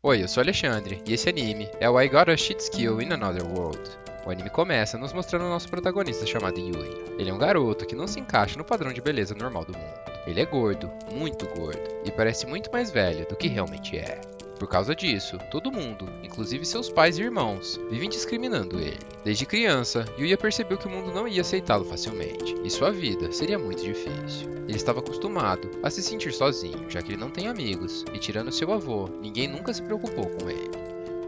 Oi, eu sou Alexandre, e esse anime é o I Got a Cheat Skill in Another World. O anime começa nos mostrando o nosso protagonista chamado Yuya. Ele é um garoto que não se encaixa no padrão de beleza normal do mundo. Ele é gordo, muito gordo, e parece muito mais velho do que realmente é. Por causa disso, todo mundo, inclusive seus pais e irmãos, vivem discriminando ele. Desde criança, Yuya percebeu que o mundo não ia aceitá-lo facilmente, e sua vida seria muito difícil. Ele estava acostumado a se sentir sozinho, já que ele não tem amigos, e tirando seu avô, ninguém nunca se preocupou com ele.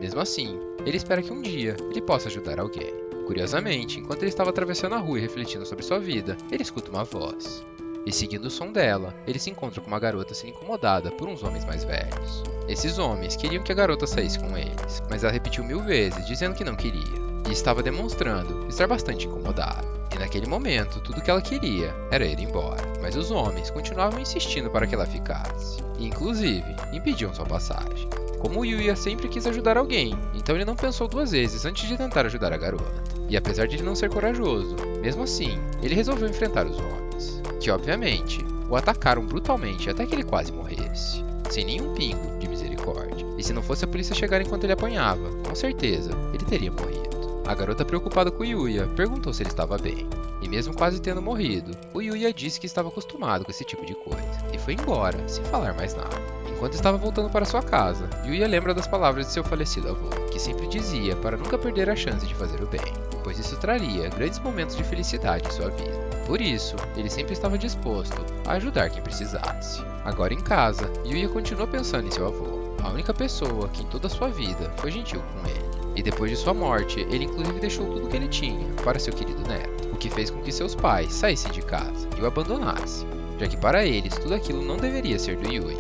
Mesmo assim, ele espera que um dia ele possa ajudar alguém. Curiosamente, enquanto ele estava atravessando a rua e refletindo sobre sua vida, ele escuta uma voz. E seguindo o som dela, ele se encontra com uma garota sendo incomodada por uns homens mais velhos. Esses homens queriam que a garota saísse com eles, mas ela repetiu 1000 vezes, dizendo que não queria, e estava demonstrando estar bastante incomodada. E naquele momento, tudo que ela queria era ir embora, mas os homens continuavam insistindo para que ela ficasse, e inclusive impediam sua passagem. Como o Yuya sempre quis ajudar alguém, então ele não pensou duas vezes antes de tentar ajudar a garota. E apesar de ele não ser corajoso, mesmo assim, ele resolveu enfrentar os homens, que obviamente o atacaram brutalmente até que ele quase morresse, sem nenhum pingo de misericórdia. E se não fosse a polícia chegar enquanto ele apanhava, com certeza ele teria morrido. A garota, preocupada com o Yuya, perguntou se ele estava bem. E mesmo quase tendo morrido, o Yuya disse que estava acostumado com esse tipo de coisa, e foi embora, sem falar mais nada. Enquanto estava voltando para sua casa, Yuya lembra das palavras de seu falecido avô, que sempre dizia para nunca perder a chance de fazer o bem, pois isso traria grandes momentos de felicidade em sua vida. Por isso, ele sempre estava disposto a ajudar quem precisasse. Agora em casa, Yuya continua pensando em seu avô, a única pessoa que em toda a sua vida foi gentil com ele. E depois de sua morte, ele inclusive deixou tudo o que ele tinha para seu querido neto, o que fez com que seus pais saíssem de casa e o abandonassem, já que para eles tudo aquilo não deveria ser do Yuya,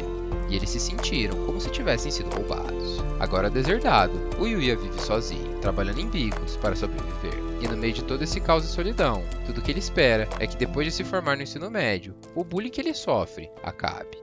e eles se sentiram como se tivessem sido roubados. Agora deserdado, o Yuya vive sozinho, trabalhando em bicos para sobreviver. E no meio de todo esse caos e solidão, tudo que ele espera é que depois de se formar no ensino médio, o bullying que ele sofre acabe.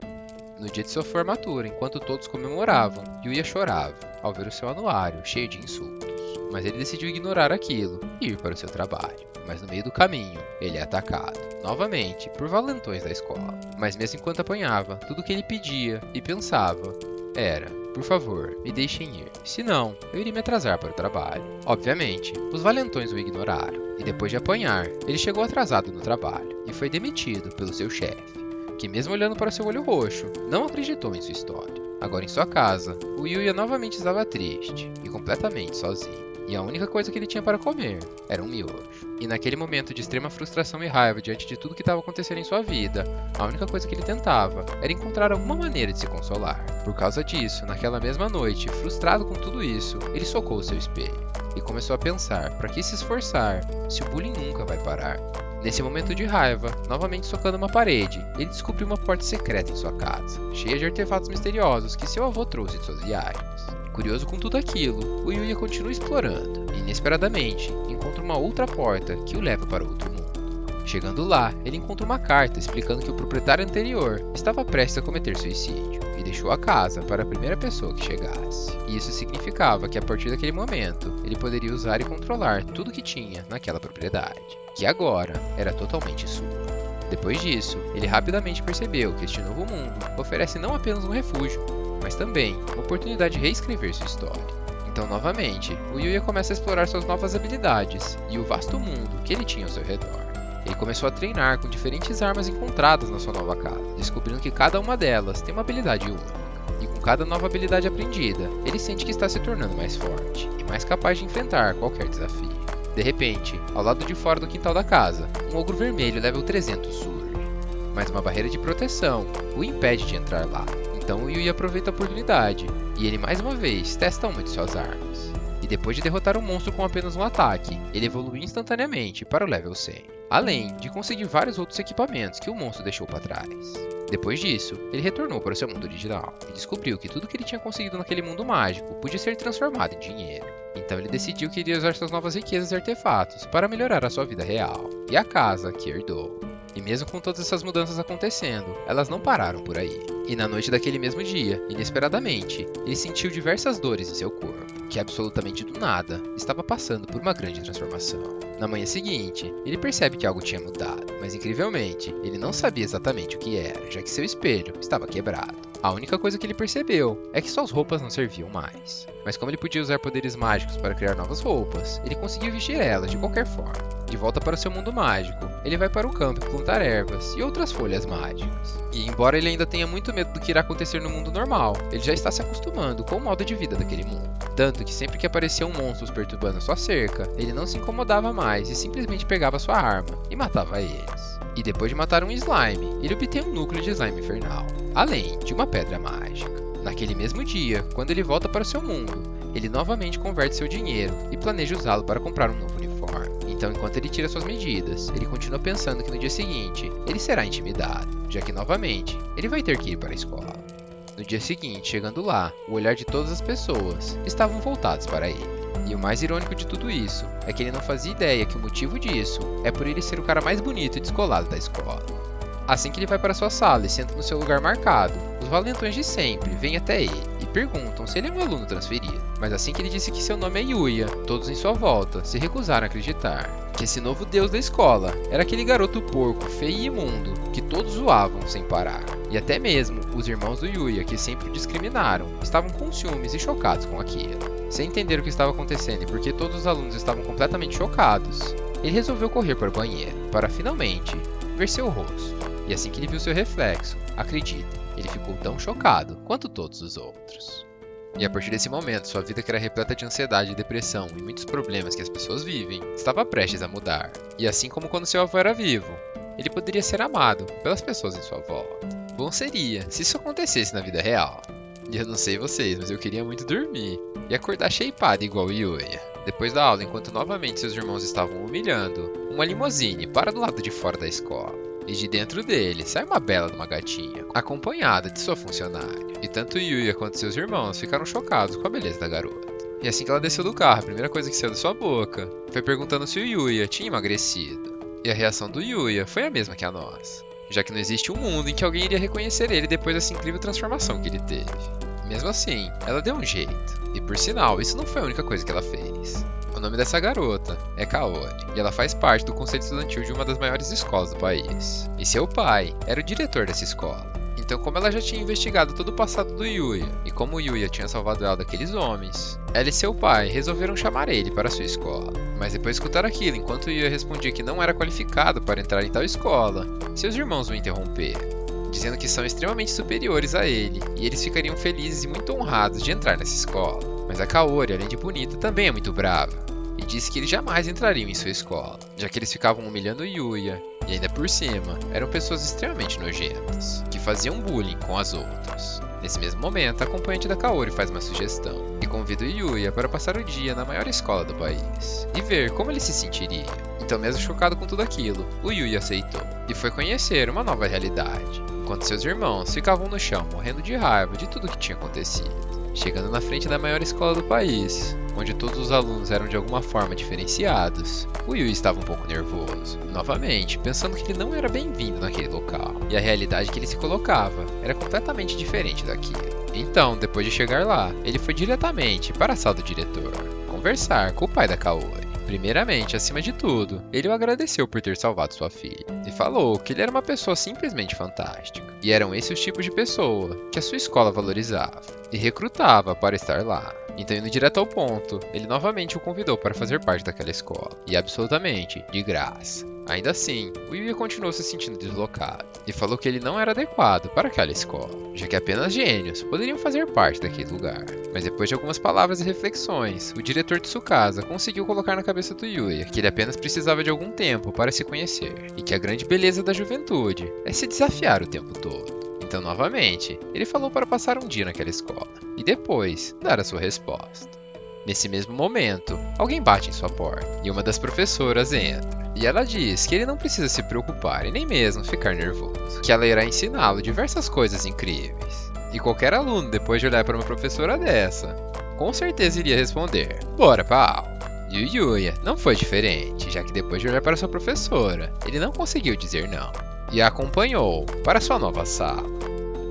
No dia de sua formatura, enquanto todos comemoravam, Yuya chorava ao ver o seu anuário cheio de insultos. Mas ele decidiu ignorar aquilo e ir para o seu trabalho. Mas no meio do caminho, ele é atacado, novamente, por valentões da escola. Mas mesmo enquanto apanhava, tudo que ele pedia e pensava era: por favor, me deixem ir, senão eu iria me atrasar para o trabalho. Obviamente, os valentões o ignoraram, e depois de apanhar, ele chegou atrasado no trabalho e foi demitido pelo seu chefe, que mesmo olhando para seu olho roxo, não acreditou em sua história. Agora em sua casa, o Yuya novamente estava triste e completamente sozinho. E a única coisa que ele tinha para comer era um miojo. E naquele momento de extrema frustração e raiva diante de tudo que estava acontecendo em sua vida, a única coisa que ele tentava era encontrar alguma maneira de se consolar. Por causa disso, naquela mesma noite, frustrado com tudo isso, ele socou o seu espelho e começou a pensar: para que se esforçar se o bullying nunca vai parar? Nesse momento de raiva, novamente socando uma parede, ele descobriu uma porta secreta em sua casa, cheia de artefatos misteriosos que seu avô trouxe de suas viagens. Curioso com tudo aquilo, o Yuya continua explorando e, inesperadamente, encontra uma outra porta que o leva para outro mundo. Chegando lá, ele encontra uma carta explicando que o proprietário anterior estava prestes a cometer suicídio e deixou a casa para a primeira pessoa que chegasse. E isso significava que a partir daquele momento, ele poderia usar e controlar tudo que tinha naquela propriedade, que agora era totalmente sua. Depois disso, ele rapidamente percebeu que este novo mundo oferece não apenas um refúgio, mas também uma oportunidade de reescrever sua história. Então, novamente, o Yuya começa a explorar suas novas habilidades e o vasto mundo que ele tinha ao seu redor. Ele começou a treinar com diferentes armas encontradas na sua nova casa, descobrindo que cada uma delas tem uma habilidade única. E com cada nova habilidade aprendida, ele sente que está se tornando mais forte e mais capaz de enfrentar qualquer desafio. De repente, ao lado de fora do quintal da casa, um ogro vermelho level 300 surge, mas uma barreira de proteção o impede de entrar lá. Então o Yuya aproveita a oportunidade, e ele mais uma vez testa uma de suas armas. E depois de derrotar um monstro com apenas um ataque, ele evolui instantaneamente para o level 100, além de conseguir vários outros equipamentos que o monstro deixou para trás. Depois disso, ele retornou para o seu mundo original, e descobriu que tudo que ele tinha conseguido naquele mundo mágico podia ser transformado em dinheiro. Então ele decidiu que iria usar suas novas riquezas e artefatos para melhorar a sua vida real, e a casa que herdou. E mesmo com todas essas mudanças acontecendo, elas não pararam por aí. E na noite daquele mesmo dia, inesperadamente, ele sentiu diversas dores em seu corpo, que absolutamente do nada estava passando por uma grande transformação. Na manhã seguinte, ele percebe que algo tinha mudado, mas incrivelmente, ele não sabia exatamente o que era, já que seu espelho estava quebrado. A única coisa que ele percebeu é que suas roupas não serviam mais. Mas como ele podia usar poderes mágicos para criar novas roupas, ele conseguiu vestir elas de qualquer forma. De volta para o seu mundo mágico, ele vai para o campo plantar ervas e outras folhas mágicas. E embora ele ainda tenha muito medo do que irá acontecer no mundo normal, ele já está se acostumando com o modo de vida daquele mundo. Tanto que sempre que apareciam monstros perturbando sua cerca, ele não se incomodava mais e simplesmente pegava sua arma e matava eles. E depois de matar um slime, ele obtém um núcleo de slime infernal, além de uma pedra mágica. Naquele mesmo dia, quando ele volta para o seu mundo, ele novamente converte seu dinheiro e planeja usá-lo para comprar um novo uniforme. Então, enquanto ele tira suas medidas, ele continua pensando que no dia seguinte, ele será intimidado, já que novamente, ele vai ter que ir para a escola. No dia seguinte, chegando lá, o olhar de todas as pessoas estavam voltados para ele. E o mais irônico de tudo isso é que ele não fazia ideia que o motivo disso é por ele ser o cara mais bonito e descolado da escola. Assim que ele vai para sua sala e senta no seu lugar marcado, os valentões de sempre vêm até ele e perguntam se ele é um aluno transferido. Mas assim que ele disse que seu nome é Yuya, todos em sua volta se recusaram a acreditar que esse novo deus da escola era aquele garoto porco, feio e imundo que todos zoavam sem parar. E até mesmo os irmãos do Yuya, que sempre o discriminaram, estavam com ciúmes e chocados com aquilo. Sem entender o que estava acontecendo e porque todos os alunos estavam completamente chocados, ele resolveu correr para o banheiro, para finalmente ver seu rosto. E assim que ele viu seu reflexo, acredita, ele ficou tão chocado quanto todos os outros. E a partir desse momento, sua vida, que era repleta de ansiedade, depressão e muitos problemas que as pessoas vivem, estava prestes a mudar. E assim como quando seu avô era vivo, ele poderia ser amado pelas pessoas em sua volta. Bom seria se isso acontecesse na vida real. E eu não sei vocês, mas eu queria muito dormir e acordar shapeado igual o Yuya. Depois da aula, enquanto novamente seus irmãos estavam humilhando, uma limusine para do lado de fora da escola. E de dentro dele sai uma bela de uma gatinha, acompanhada de sua funcionária. E tanto Yuya quanto seus irmãos ficaram chocados com a beleza da garota. E assim que ela desceu do carro, a primeira coisa que saiu da sua boca foi perguntando se o Yuya tinha emagrecido. E a reação do Yuya foi a mesma que a nossa, já que não existe um mundo em que alguém iria reconhecer ele depois dessa incrível transformação que ele teve. Mesmo assim, ela deu um jeito. E por sinal, isso não foi a única coisa que ela fez. O nome dessa garota é Kaori, e ela faz parte do conselho estudantil de uma das maiores escolas do país. E seu pai era o diretor dessa escola. Então, como ela já tinha investigado todo o passado do Yuya, e como o Yuya tinha salvado ela daqueles homens, ela e seu pai resolveram chamar ele para sua escola. Mas depois de escutar aquilo, enquanto o Yuya respondia que não era qualificado para entrar em tal escola, seus irmãos o interromperam, dizendo que são extremamente superiores a ele, e eles ficariam felizes e muito honrados de entrar nessa escola. Mas a Kaori, além de bonita, também é muito brava, e disse que eles jamais entrariam em sua escola, já que eles ficavam humilhando o Yuya, e ainda por cima, eram pessoas extremamente nojentas, que faziam bullying com as outras. Nesse mesmo momento, a acompanhante da Kaori faz uma sugestão, e convida o Yuya para passar o dia na maior escola do país, e ver como ele se sentiria. Então, mesmo chocado com tudo aquilo, o Yuya aceitou, e foi conhecer uma nova realidade, enquanto seus irmãos ficavam no chão morrendo de raiva de tudo que tinha acontecido. Chegando na frente da maior escola do país, onde todos os alunos eram de alguma forma diferenciados, o Yuya estava um pouco nervoso, novamente pensando que ele não era bem-vindo naquele local, e a realidade que ele se colocava era completamente diferente daquilo. Então, depois de chegar lá, ele foi diretamente para a sala do diretor, conversar com o pai da Kaori. Primeiramente, acima de tudo, ele o agradeceu por ter salvado sua filha, e falou que ele era uma pessoa simplesmente fantástica, e eram esses os tipos de pessoa que a sua escola valorizava, e recrutava para estar lá. Então, indo direto ao ponto, ele novamente o convidou para fazer parte daquela escola, e absolutamente de graça. Ainda assim, o Yuya continuou se sentindo deslocado, e falou que ele não era adequado para aquela escola, já que apenas gênios poderiam fazer parte daquele lugar. Mas depois de algumas palavras e reflexões, o diretor de Tsukasa conseguiu colocar na cabeça do Yuya que ele apenas precisava de algum tempo para se conhecer, e que a grande beleza da juventude é se desafiar o tempo todo. Então, novamente, ele falou para passar um dia naquela escola, e depois dar a sua resposta. Nesse mesmo momento, alguém bate em sua porta, e uma das professoras entra. E ela diz que ele não precisa se preocupar e nem mesmo ficar nervoso, que ela irá ensiná-lo diversas coisas incríveis. E qualquer aluno, depois de olhar para uma professora dessa, com certeza iria responder: bora pra aula. E o Yuya não foi diferente, já que depois de olhar para sua professora, ele não conseguiu dizer não, e a acompanhou para sua nova sala.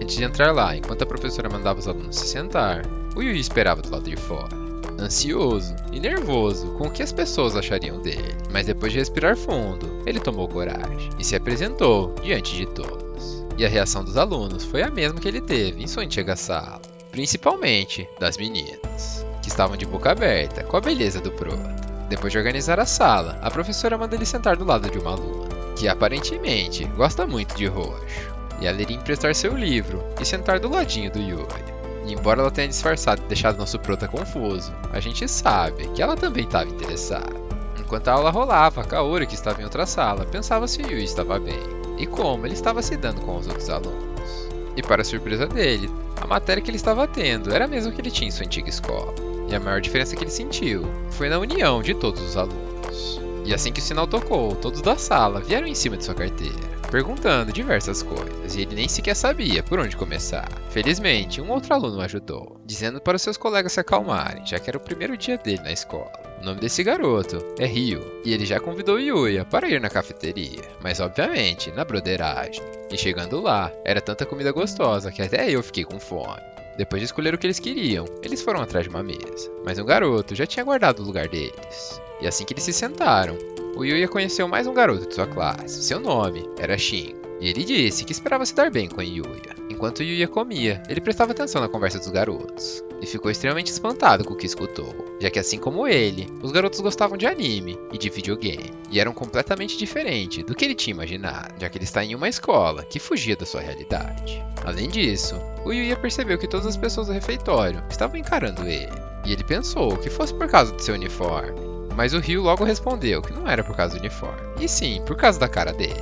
Antes de entrar lá, enquanto a professora mandava os alunos se sentar, o Yuya esperava do lado de fora, ansioso e nervoso com o que as pessoas achariam dele. Mas depois de respirar fundo, ele tomou coragem e se apresentou diante de todos. E a reação dos alunos foi a mesma que ele teve em sua antiga sala. Principalmente das meninas, que estavam de boca aberta com a beleza do prota. Depois de organizar a sala, a professora manda ele sentar do lado de uma aluna, que aparentemente gosta muito de roxo. E ela iria emprestar seu livro e sentar do ladinho do Yuya. E embora ela tenha disfarçado e deixado nosso prota confuso, a gente sabe que ela também estava interessada. Enquanto a aula rolava, Kaori, que estava em outra sala, pensava se o Yuya estava bem e como ele estava se dando com os outros alunos. E para surpresa dele, a matéria que ele estava tendo era a mesma que ele tinha em sua antiga escola. E a maior diferença que ele sentiu foi na união de todos os alunos. E assim que o sinal tocou, todos da sala vieram em cima de sua carteira, perguntando diversas coisas, e ele nem sequer sabia por onde começar. Felizmente, um outro aluno o ajudou, dizendo para os seus colegas se acalmarem, já que era o primeiro dia dele na escola. O nome desse garoto é Ryo, e ele já convidou Yuya para ir na cafeteria, mas obviamente na broderagem. E chegando lá, era tanta comida gostosa que até eu fiquei com fome. Depois de escolher o que eles queriam, eles foram atrás de uma mesa, mas um garoto já tinha guardado o lugar deles. E assim que eles se sentaram, o Yuya conheceu mais um garoto de sua classe. Seu nome era Shin, e ele disse que esperava se dar bem com Yuya. Enquanto Yuya comia, ele prestava atenção na conversa dos garotos, e ficou extremamente espantado com o que escutou, já que assim como ele, os garotos gostavam de anime e de videogame, e eram completamente diferentes do que ele tinha imaginado, já que ele está em uma escola que fugia da sua realidade. Além disso, o Yuya percebeu que todas as pessoas do refeitório estavam encarando ele, e ele pensou que fosse por causa do seu uniforme. Mas o Ryo logo respondeu que não era por causa do uniforme, e sim por causa da cara dele.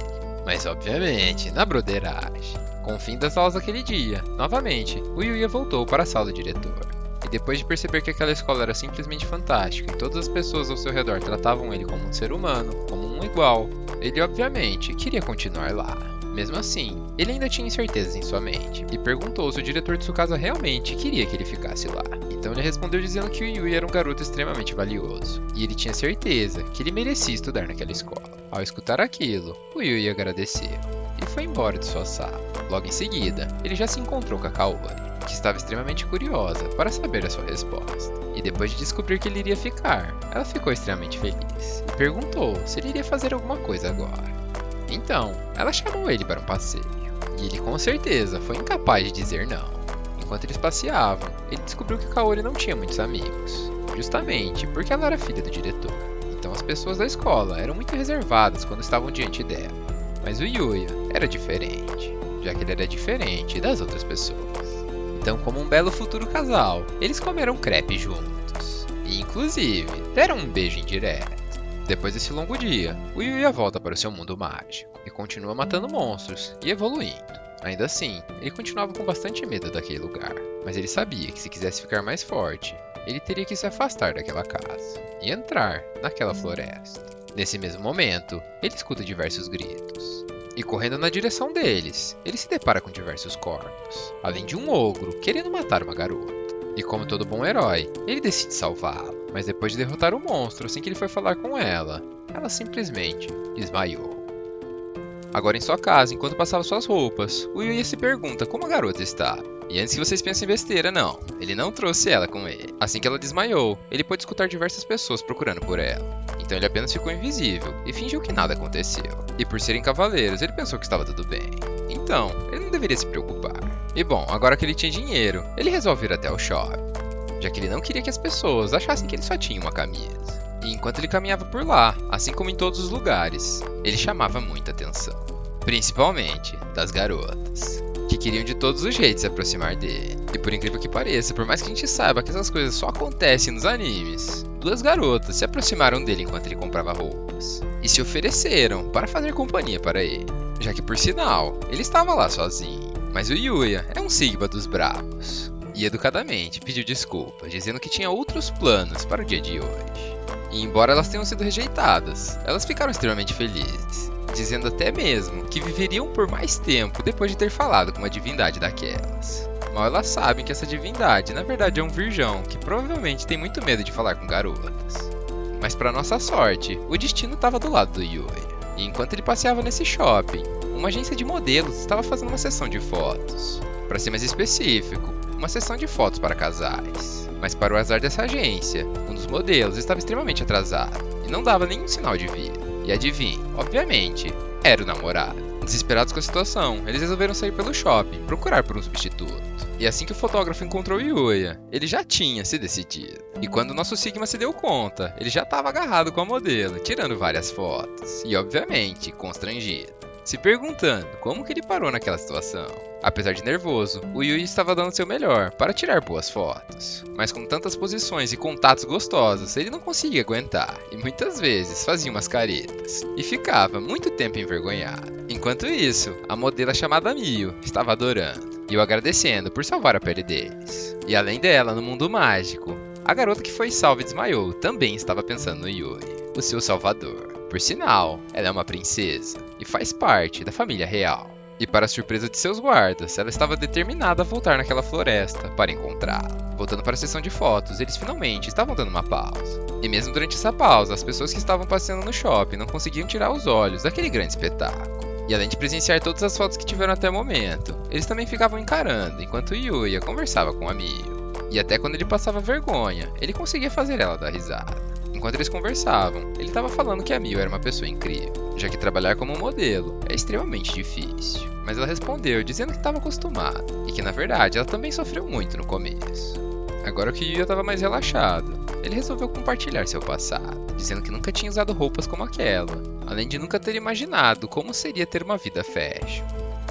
Mas obviamente, na broderagem. Com o fim das aulas daquele dia, novamente, o Yuya voltou para a sala do diretor. E depois de perceber que aquela escola era simplesmente fantástica e todas as pessoas ao seu redor tratavam ele como um ser humano, como um igual, ele obviamente queria continuar lá. Mesmo assim, ele ainda tinha incertezas em sua mente, e perguntou se o diretor de sua casa realmente queria que ele ficasse lá. Então ele respondeu dizendo que o Yuya era um garoto extremamente valioso, e ele tinha certeza que ele merecia estudar naquela escola. Ao escutar aquilo, o Yuya agradeceu, e foi embora de sua sala. Logo em seguida, ele já se encontrou com a Kaori, que estava extremamente curiosa para saber a sua resposta. E depois de descobrir que ele iria ficar, ela ficou extremamente feliz, e perguntou se ele iria fazer alguma coisa agora. Então, ela chamou ele para um passeio, e ele com certeza foi incapaz de dizer não. Enquanto eles passeavam, ele descobriu que Kaori não tinha muitos amigos, justamente porque ela era filha do diretor. Então as pessoas da escola eram muito reservadas quando estavam diante dela. Mas o Yuya era diferente, já que ele era diferente das outras pessoas. Então, como um belo futuro casal, eles comeram crepe juntos, e inclusive deram um beijo indireto. Depois desse longo dia, o Yuya volta para o seu mundo mágico e continua matando monstros e evoluindo. Ainda assim, ele continuava com bastante medo daquele lugar, mas ele sabia que se quisesse ficar mais forte, ele teria que se afastar daquela casa e entrar naquela floresta. Nesse mesmo momento, ele escuta diversos gritos, e correndo na direção deles, ele se depara com diversos corpos, além de um ogro querendo matar uma garota. E como todo bom herói, ele decide salvá-la. Mas depois de derrotar o monstro, assim que ele foi falar com ela, ela simplesmente desmaiou. Agora em sua casa, enquanto passava suas roupas, o Yuya se pergunta como a garota está. E antes que vocês pensem besteira, não, ele não trouxe ela com ele. Assim que ela desmaiou, ele pôde escutar diversas pessoas procurando por ela. Então ele apenas ficou invisível e fingiu que nada aconteceu. E por serem cavaleiros, ele pensou que estava tudo bem. Então, ele não deveria se preocupar. E bom, agora que ele tinha dinheiro, ele resolve ir até o shopping, já que ele não queria que as pessoas achassem que ele só tinha uma camisa. E enquanto ele caminhava por lá, assim como em todos os lugares, ele chamava muita atenção. Principalmente das garotas, que queriam de todos os jeitos se aproximar dele. E por incrível que pareça, por mais que a gente saiba que essas coisas só acontecem nos animes, duas garotas se aproximaram dele enquanto ele comprava roupas, e se ofereceram para fazer companhia para ele, já que por sinal, ele estava lá sozinho. Mas o Yuya é um Sigma dos bravos, e educadamente pediu desculpas, dizendo que tinha outros planos para o dia de hoje. E embora elas tenham sido rejeitadas, elas ficaram extremamente felizes, dizendo até mesmo que viveriam por mais tempo depois de ter falado com uma divindade daquelas. Mal elas sabem que essa divindade na verdade é um virgão que provavelmente tem muito medo de falar com garotas. Mas para nossa sorte, o destino estava do lado do Yuya. E enquanto ele passeava nesse shopping, uma agência de modelos estava fazendo uma sessão de fotos. Para ser mais específico, uma sessão de fotos para casais. Mas para o azar dessa agência, um dos modelos estava extremamente atrasado e não dava nenhum sinal de vida. E adivinhe, obviamente, era o namorado. Desesperados com a situação, eles resolveram sair pelo shopping, procurar por um substituto. E assim que o fotógrafo encontrou Yuya, ele já tinha se decidido. E quando o nosso Sigma se deu conta, ele já estava agarrado com a modelo, tirando várias fotos. E obviamente, constrangido, se perguntando como que ele parou naquela situação. Apesar de nervoso, o Yuya estava dando seu melhor para tirar boas fotos. Mas com tantas posições e contatos gostosos, ele não conseguia aguentar, e muitas vezes fazia umas caretas, e ficava muito tempo envergonhado. Enquanto isso, a modelo chamada Mio estava adorando, e o agradecendo por salvar a pele deles. E além dela, no mundo mágico, a garota que foi salva e desmaiou também estava pensando no Yuya, o seu salvador. Por sinal, ela é uma princesa, e faz parte da família real. E para a surpresa de seus guardas, ela estava determinada a voltar naquela floresta para encontrá-lo. Voltando para a sessão de fotos, eles finalmente estavam dando uma pausa. E mesmo durante essa pausa, as pessoas que estavam passeando no shopping não conseguiam tirar os olhos daquele grande espetáculo. E além de presenciar todas as fotos que tiveram até o momento, eles também ficavam encarando enquanto Yuya conversava com a Mio. E até quando ele passava vergonha, ele conseguia fazer ela dar risada. Enquanto eles conversavam, ele estava falando que a Mio era uma pessoa incrível, já que trabalhar como modelo é extremamente difícil. Mas ela respondeu dizendo que estava acostumada, e que na verdade ela também sofreu muito no começo. Agora que Yuya estava mais relaxado, ele resolveu compartilhar seu passado, dizendo que nunca tinha usado roupas como aquela, além de nunca ter imaginado como seria ter uma vida fashion.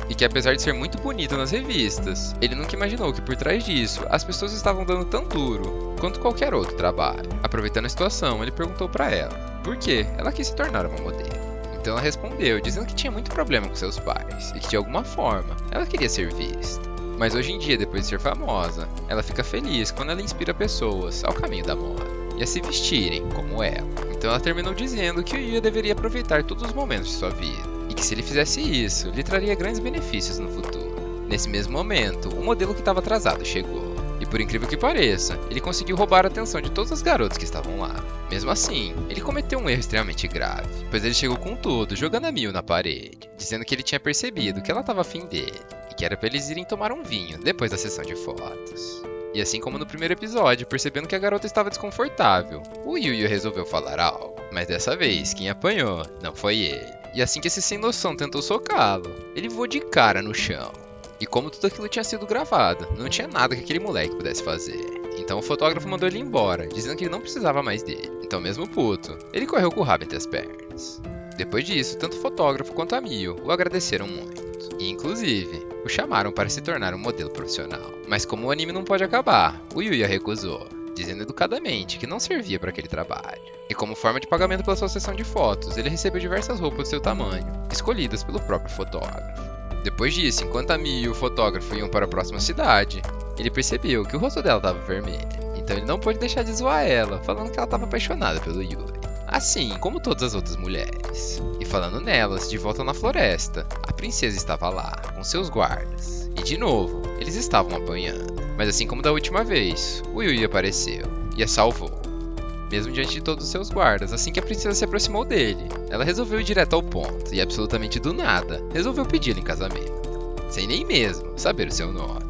E que apesar de ser muito bonito nas revistas, ele nunca imaginou que por trás disso as pessoas estavam dando tão duro quanto qualquer outro trabalho. Aproveitando a situação, ele perguntou para ela por que ela quis se tornar uma modelo. Então ela respondeu dizendo que tinha muito problema com seus pais e que de alguma forma ela queria ser vista. Mas hoje em dia, depois de ser famosa, ela fica feliz quando ela inspira pessoas ao caminho da moda e a se vestirem como ela. Então ela terminou dizendo que o Yuya deveria aproveitar todos os momentos de sua vida e que se ele fizesse isso, lhe traria grandes benefícios no futuro. Nesse mesmo momento, o modelo que estava atrasado chegou. E por incrível que pareça, ele conseguiu roubar a atenção de todas as garotas que estavam lá. Mesmo assim, ele cometeu um erro extremamente grave, pois ele chegou com tudo, jogando a Mio na parede, dizendo que ele tinha percebido que ela estava afim dele, e que era para eles irem tomar um vinho depois da sessão de fotos. E assim como no primeiro episódio, percebendo que a garota estava desconfortável, o Yuya resolveu falar algo, mas dessa vez quem apanhou não foi ele. E assim que esse sem noção tentou socá-lo, ele voou de cara no chão. E como tudo aquilo tinha sido gravado, não tinha nada que aquele moleque pudesse fazer. Então o fotógrafo mandou ele embora, dizendo que ele não precisava mais dele. Então mesmo puto, ele correu com o rabo entre as pernas. Depois disso, tanto o fotógrafo quanto a Mio o agradeceram muito. E inclusive, o chamaram para se tornar um modelo profissional. Mas como o anime não pode acabar, o Yuya recusou, dizendo educadamente que não servia para aquele trabalho. E como forma de pagamento pela sua sessão de fotos, ele recebeu diversas roupas de seu tamanho, escolhidas pelo próprio fotógrafo. Depois disso, enquanto a Mio e o fotógrafo iam para a próxima cidade, ele percebeu que o rosto dela estava vermelho. Então ele não pôde deixar de zoar ela, falando que ela estava apaixonada pelo Yuya. Assim como todas as outras mulheres. E falando nelas, de volta na floresta, a princesa estava lá, com seus guardas. E de novo, eles estavam apanhando. Mas assim como da última vez, o Yuya apareceu e a salvou. Mesmo diante de todos os seus guardas, assim que a princesa se aproximou dele, ela resolveu ir direto ao ponto e absolutamente do nada, resolveu pedi-lo em casamento, sem nem mesmo saber o seu nome.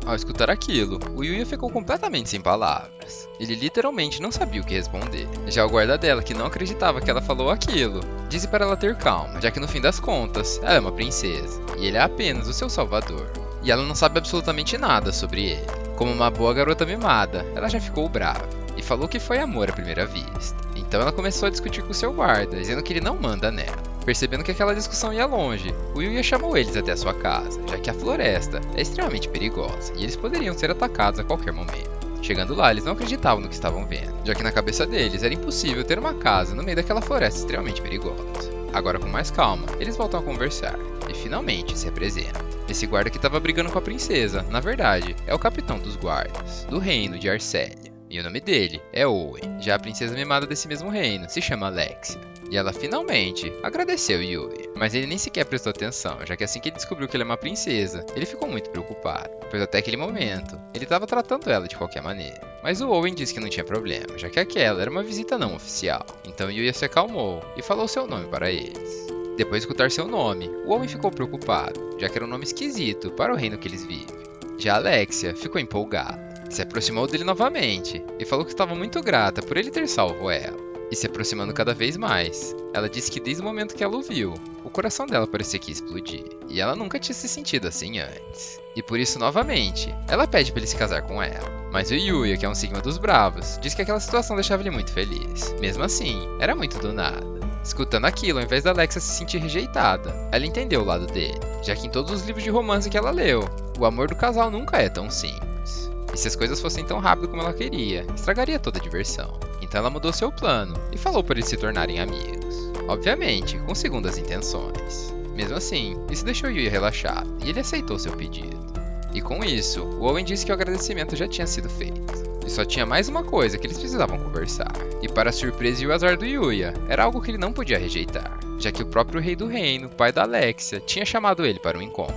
Ao escutar aquilo, o Yuya ficou completamente sem palavras. Ele literalmente não sabia o que responder. Já o guarda dela, que não acreditava que ela falou aquilo, disse para ela ter calma, já que no fim das contas, ela é uma princesa, e ele é apenas o seu salvador. E ela não sabe absolutamente nada sobre ele. Como uma boa garota mimada, ela já ficou brava e falou que foi amor à primeira vista. Então ela começou a discutir com seu guarda, dizendo que ele não manda nela. Percebendo que aquela discussão ia longe, o Yuya chamou eles até a sua casa, já que a floresta é extremamente perigosa e eles poderiam ser atacados a qualquer momento. Chegando lá, eles não acreditavam no que estavam vendo, já que na cabeça deles era impossível ter uma casa no meio daquela floresta extremamente perigosa. Agora com mais calma, eles voltam a conversar e finalmente se apresentam. Esse guarda que estava brigando com a princesa, na verdade, é o capitão dos guardas, do reino de Arcélia. E o nome dele é Owen. Já a princesa mimada desse mesmo reino se chama Alexia. E ela finalmente agradeceu Yuya. Mas ele nem sequer prestou atenção, já que assim que ele descobriu que ela é uma princesa, ele ficou muito preocupado. Pois até aquele momento, ele estava tratando ela de qualquer maneira. Mas o Owen disse que não tinha problema, já que aquela era uma visita não oficial. Então Yuya se acalmou e falou seu nome para eles. Depois de escutar seu nome, o Owen ficou preocupado, já que era um nome esquisito para o reino que eles vivem. Já Alexia ficou empolgada. Se aproximou dele novamente e falou que estava muito grata por ele ter salvo ela. e se aproximando cada vez mais. Ela disse que desde o momento que ela o viu, o coração dela parecia que ia explodir, e ela nunca tinha se sentido assim antes. E por isso, novamente, ela pede para ele se casar com ela. Mas o Yuya, que é um sigma dos bravos, diz que aquela situação deixava ele muito feliz. Mesmo assim, era muito do nada. Escutando aquilo, ao invés da Alexia se sentir rejeitada, ela entendeu o lado dele, já que em todos os livros de romance que ela leu, o amor do casal nunca é tão simples. E se as coisas fossem tão rápido como ela queria, estragaria toda a diversão. Então ela mudou seu plano e falou para eles se tornarem amigos. Obviamente, com segundas intenções. Mesmo assim, isso deixou Yuya relaxado e ele aceitou seu pedido. E com isso, o Owen disse que o agradecimento já tinha sido feito. E só tinha mais uma coisa que eles precisavam conversar. E para a surpresa e o azar do Yuya, era algo que ele não podia rejeitar, já que o próprio rei do reino, pai da Alexia, tinha chamado ele para um encontro.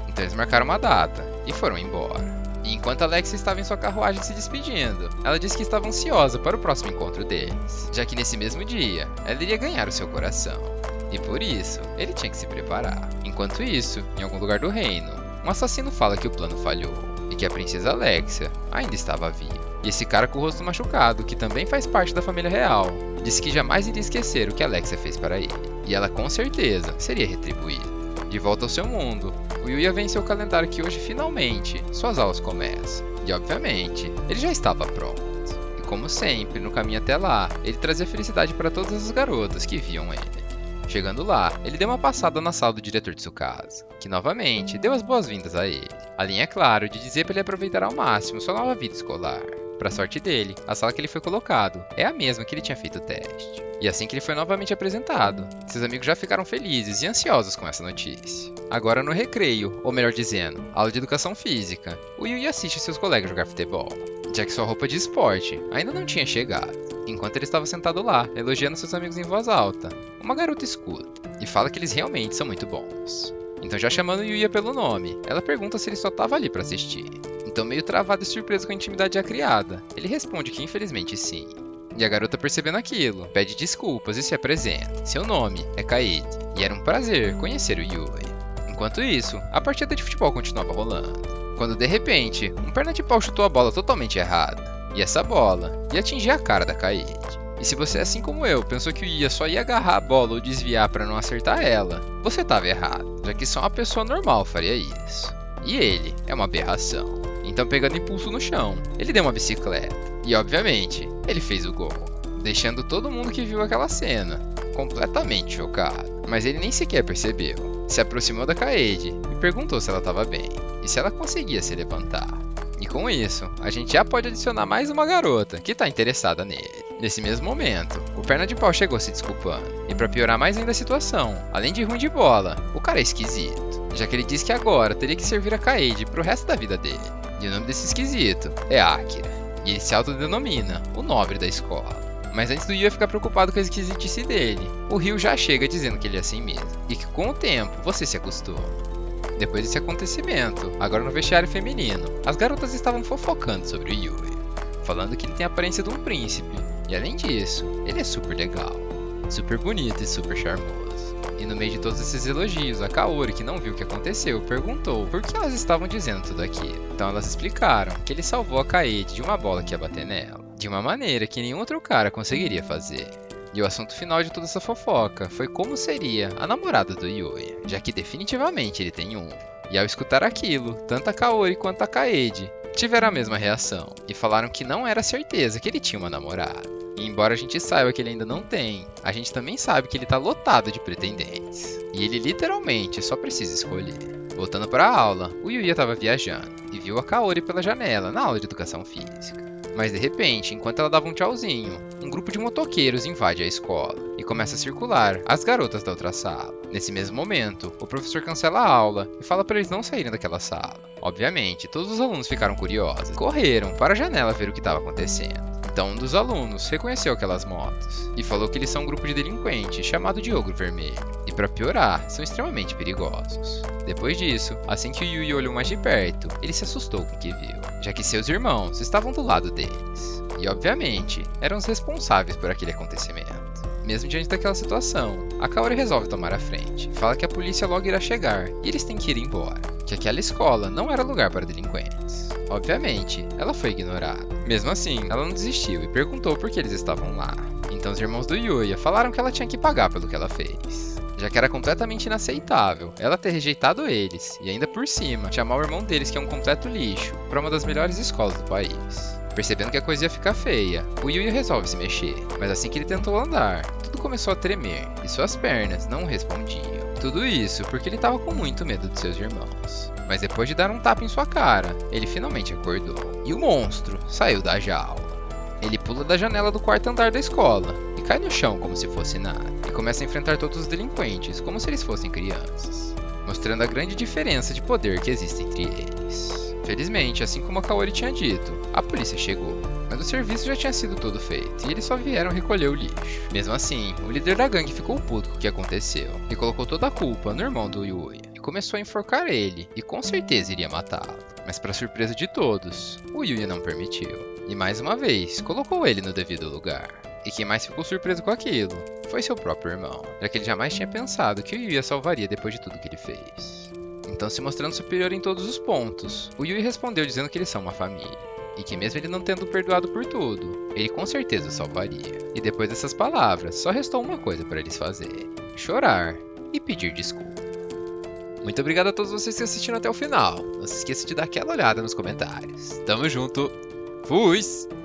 Então eles marcaram uma data e foram embora. E enquanto Alexia estava em sua carruagem se despedindo, ela disse que estava ansiosa para o próximo encontro deles, já que nesse mesmo dia, ela iria ganhar o seu coração. E por isso, ele tinha que se preparar. Enquanto isso, em algum lugar do reino, um assassino fala que o plano falhou, e que a princesa Alexia ainda estava viva. E esse cara com o rosto machucado, que também faz parte da família real, disse que jamais iria esquecer o que Alexia fez para ele, e ela com certeza seria retribuída. De volta ao seu mundo, o Yuya venceu o calendário que hoje finalmente suas aulas começam. E obviamente, ele já estava pronto. E como sempre, no caminho até lá, ele trazia felicidade para todas as garotas que viam ele. Chegando lá, ele deu uma passada na sala do diretor de Tsukasa, que novamente deu as boas-vindas a ele. Além, é claro, de dizer para ele aproveitar ao máximo sua nova vida escolar. Para sorte dele, a sala que ele foi colocado é a mesma que ele tinha feito o teste. E assim que ele foi novamente apresentado, seus amigos já ficaram felizes e ansiosos com essa notícia. Agora no recreio, ou melhor dizendo, aula de educação física, o Yuya assiste seus colegas jogar futebol, já que sua roupa de esporte ainda não tinha chegado. Enquanto ele estava sentado lá, elogiando seus amigos em voz alta, uma garota escuta e fala que eles realmente são muito bons. Então, já chamando Yuya pelo nome, ela pergunta se ele só estava ali para assistir. Então, meio travado e surpreso com a intimidade já criada, ele responde que infelizmente sim. E a garota, percebendo aquilo, pede desculpas e se apresenta. Seu nome é Kaede, e era um prazer conhecer o Yuya. Enquanto isso, a partida de futebol continuava rolando, quando de repente, um perna de pau chutou a bola totalmente errada, e essa bola ia atingir a cara da Kaede. E se você, assim como eu, pensou que o Yuya só ia agarrar a bola ou desviar para não acertar ela, você estava errado, já que só uma pessoa normal faria isso. E ele é uma aberração. Então, pegando impulso no chão, ele deu uma bicicleta. E, obviamente, ele fez o gol, deixando todo mundo que viu aquela cena completamente chocado. Mas ele nem sequer percebeu. Se aproximou da Kaede e perguntou se ela estava bem e se ela conseguia se levantar. E com isso, a gente já pode adicionar mais uma garota que está interessada nele. Nesse mesmo momento, o perna de pau chegou se desculpando. E para piorar mais ainda a situação, além de ruim de bola, o cara é esquisito, já que ele diz que agora teria que servir a Kaede pro resto da vida dele. E o nome desse esquisito é Akira, e ele se autodenomina o nobre da escola. Mas antes do Yuya ficar preocupado com a esquisitice dele, o Ryu já chega dizendo que ele é assim mesmo, e que com o tempo você se acostuma. Depois desse acontecimento, agora no vestiário feminino, as garotas estavam fofocando sobre o Yuya, falando que ele tem a aparência de um príncipe, e além disso, ele é super legal, super bonito e super charmoso. E no meio de todos esses elogios, a Kaori, que não viu o que aconteceu, perguntou por que elas estavam dizendo tudo aquilo. Então elas explicaram que ele salvou a Kaede de uma bola que ia bater nela, de uma maneira que nenhum outro cara conseguiria fazer. E o assunto final de toda essa fofoca foi como seria a namorada do Yuya, já que definitivamente ele tem um. E ao escutar aquilo, tanto a Kaori quanto a Kaede tiveram a mesma reação, e falaram que não era certeza que ele tinha uma namorada. E embora a gente saiba que ele ainda não tem, a gente também sabe que ele tá lotado de pretendentes. E ele literalmente só precisa escolher. Voltando para a aula, o Yuya estava viajando, e viu a Kaori pela janela na aula de educação física. Mas de repente, enquanto ela dava um tchauzinho, um grupo de motoqueiros invade a escola e começa a circular as garotas da outra sala. Nesse mesmo momento, o professor cancela a aula e fala para eles não saírem daquela sala. Obviamente, todos os alunos ficaram curiosos e correram para a janela ver o que estava acontecendo. Então um dos alunos reconheceu aquelas motos e falou que eles são um grupo de delinquentes chamado de Ogro Vermelho. E para piorar, são extremamente perigosos. Depois disso, assim que o Yuya olhou mais de perto, ele se assustou com o que viu, já que seus irmãos estavam do lado deles. E obviamente, eram os responsáveis por aquele acontecimento. Mesmo diante daquela situação, a Kaori resolve tomar a frente. Fala que a polícia logo irá chegar e eles têm que ir embora, que aquela escola não era lugar para delinquentes. Obviamente, ela foi ignorada. Mesmo assim, ela não desistiu e perguntou por que eles estavam lá. Então os irmãos do Yuya falaram que ela tinha que pagar pelo que ela fez, já que era completamente inaceitável ela ter rejeitado eles e ainda por cima chamar o irmão deles, que é um completo lixo, para uma das melhores escolas do país. Percebendo que a coisa ia ficar feia, o Yuya resolve se mexer, mas assim que ele tentou andar, tudo começou a tremer e suas pernas não respondiam. Tudo isso porque ele estava com muito medo de seus irmãos. Mas depois de dar um tapa em sua cara, ele finalmente acordou. E o monstro saiu da jaula. Ele pula da janela do quarto andar da escola e cai no chão como se fosse nada. E começa a enfrentar todos os delinquentes como se eles fossem crianças, mostrando a grande diferença de poder que existe entre eles. Felizmente, assim como a Kaori tinha dito, a polícia chegou, mas o serviço já tinha sido todo feito e eles só vieram recolher o lixo. Mesmo assim, o líder da gangue ficou puto com o que aconteceu e colocou toda a culpa no irmão do Yuya e começou a enforcar ele e com certeza iria matá-lo. Mas para surpresa de todos, o Yuya não permitiu e mais uma vez colocou ele no devido lugar. E quem mais ficou surpreso com aquilo foi seu próprio irmão, já que ele jamais tinha pensado que o Yuya salvaria depois de tudo que ele fez. Então, se mostrando superior em todos os pontos, o Yuya respondeu dizendo que eles são uma família, e que mesmo ele não tendo perdoado por tudo, ele com certeza o salvaria. E depois dessas palavras, só restou uma coisa para eles fazerem: chorar e pedir desculpa. Muito obrigado a todos vocês que assistiram até o final. Não se esqueça de dar aquela olhada nos comentários. Tamo junto, fui!